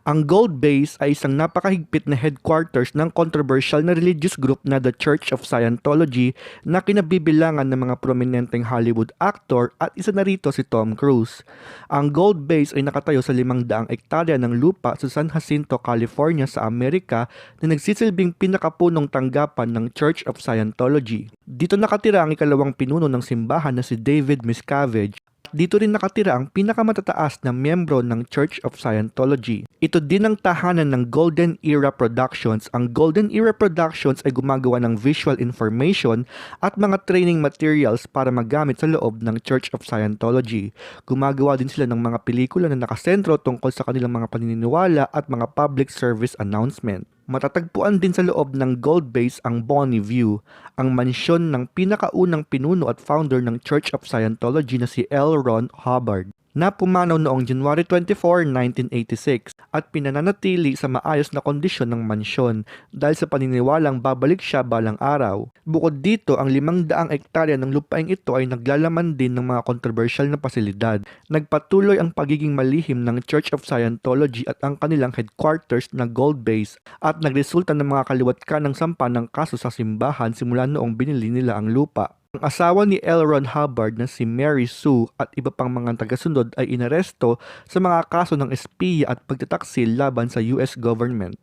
Ang Gold Base ay isang napakahigpit na headquarters ng controversial na religious group na The Church of Scientology na kinabibilangan ng mga prominenteng Hollywood actor at isa na rito si Tom Cruise. Ang Gold Base ay nakatayo sa 500 ektarya ng lupa sa San Jacinto, California sa Amerika na nagsisilbing pinakapunong tanggapan ng Church of Scientology. Dito nakatira ang ikalawang pinuno ng simbahan na si David Miscavige. Dito rin nakatira ang pinakamatataas na miyembro ng Church of Scientology. Ito din ang tahanan ng Golden Era Productions. Ang Golden Era Productions ay gumagawa ng visual information at mga training materials para magamit sa loob ng Church of Scientology. Gumagawa din sila ng mga pelikula na nakasentro tungkol sa kanilang mga paniniwala at mga public service announcement. Matatagpuan din sa loob ng Gold Base ang Bonnie View, ang mansyon ng pinakaunang pinuno at founder ng Church of Scientology na si L. Ron Hubbard, na pumanaw noong January 24, 1986 at pinananatili sa maayos na kondisyon ng mansyon dahil sa paniniwalang babalik siya balang araw. Bukod dito, ang 500 ektarya ng lupaing ito ay naglalaman din ng mga controversial na pasilidad. Nagpatuloy ang pagiging malihim ng Church of Scientology at ang kanilang headquarters na Gold Base at nagresulta ng mga kaliwat ng sampa ng kaso sa simbahan simula noong binili nila ang lupa. Ang asawa ni L. Ron Hubbard na si Mary Sue at iba pang mga tagasunod ay inaresto sa mga kaso ng espiya at pagtataksil laban sa US government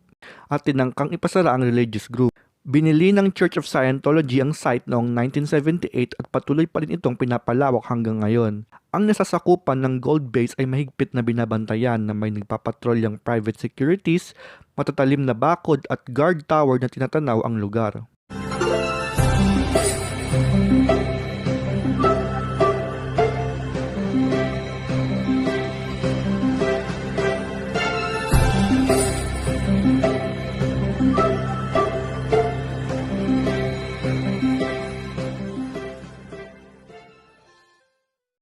at tinangkang ipasara ang religious group. Binili ng Church of Scientology ang site noong 1978 at patuloy pa rin itong pinapalawak hanggang ngayon. Ang nasasakupan ng Gold Base ay mahigpit na binabantayan na may nagpapatrolyang private securities, matatalim na bakod at guard tower na tinatanaw ang lugar.